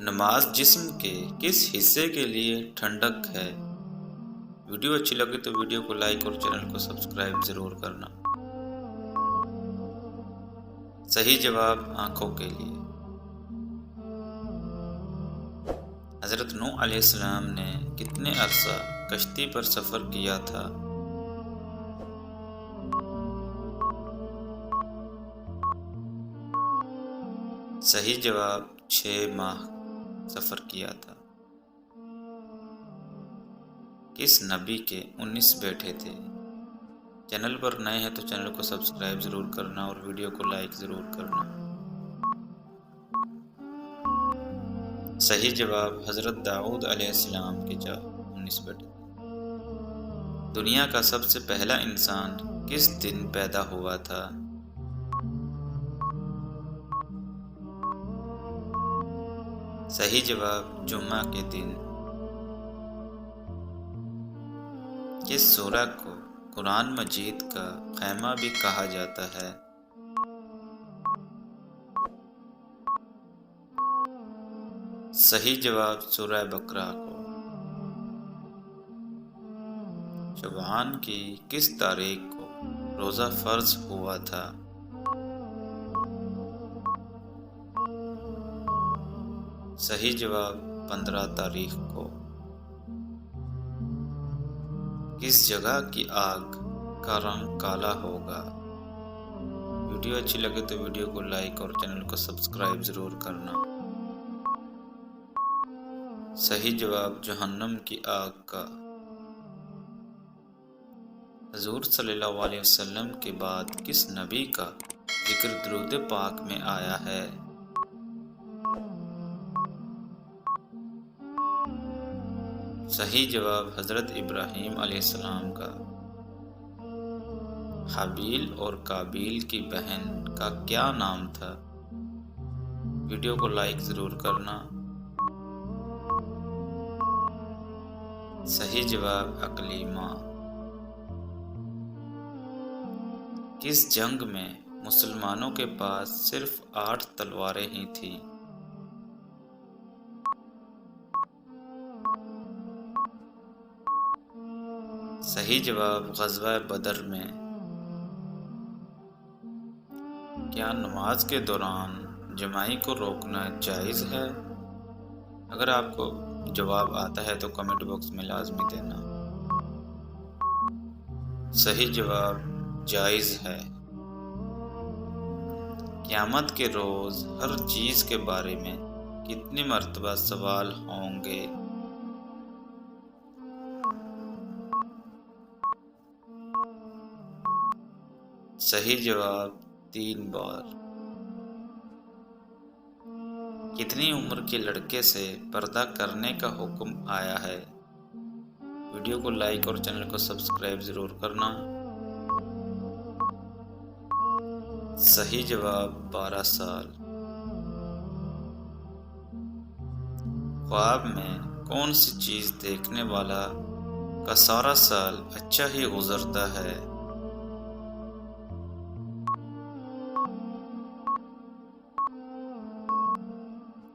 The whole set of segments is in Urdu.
نماز جسم کے کس حصے کے لیے ٹھنڈک ہے؟ ویڈیو اچھی لگے تو ویڈیو کو لائک اور چینل کو سبسکرائب ضرور کرنا۔ صحیح جواب آنکھوں کے لیے۔ حضرت نوح علیہ السلام نے کتنے عرصہ کشتی پر سفر کیا تھا؟ صحیح جواب 6 ماہ سفر کیا تھا۔ کس نبی کے 19 بیٹے تھے؟ چینل پر نئے ہیں تو چینل کو سبسکرائب ضرور کرنا اور ویڈیو کو لائک ضرور کرنا۔ صحیح جواب حضرت داؤد علیہ السلام کے 19 بیٹے تھے۔ دنیا کا سب سے پہلا انسان کس دن پیدا ہوا تھا؟ صحیح جواب جمعہ کے دن۔ کس سورہ کو قرآن مجید کا خیمہ بھی کہا جاتا ہے؟ صحیح جواب سورہ بقرہ کو۔ شعبان کی کس تاریخ کو روزہ فرض ہوا تھا؟ صحیح جواب 15 تاریخ کو۔ کس جگہ کی آگ کا رنگ کالا ہوگا؟ ویڈیو اچھی لگے تو ویڈیو کو لائک اور چینل کو سبسکرائب ضرور کرنا۔ صحیح جواب جہنم کی آگ کا۔ حضور صلی اللہ علیہ وسلم کے بعد کس نبی کا ذکر درود پاک میں آیا ہے؟ صحیح جواب حضرت ابراہیم علیہ السلام کا۔ حابیل اور قابیل کی بہن کا کیا نام تھا؟ ویڈیو کو لائک ضرور کرنا۔ صحیح جواب اقلیمہ۔ کس جنگ میں مسلمانوں کے پاس صرف 8 تلواریں ہی تھیں؟ صحیح جواب غزوہ بدر میں۔ کیا نماز کے دوران جماعی کو روکنا جائز ہے؟ اگر آپ کو جواب آتا ہے تو کمنٹ باکس میں لازمی دینا۔ صحیح جواب جائز ہے۔ قیامت کے روز ہر چیز کے بارے میں کتنی مرتبہ سوال ہوں گے؟ صحیح جواب 3 بار۔ کتنی عمر کے لڑکے سے پردہ کرنے کا حکم آیا ہے؟ ویڈیو کو لائک اور چینل کو سبسکرائب ضرور کرنا۔ صحیح جواب 12 سال۔ خواب میں کون سی چیز دیکھنے والا کا سارا سال اچھا ہی گزرتا ہے؟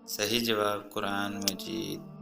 صحیح جواب قرآن مجید۔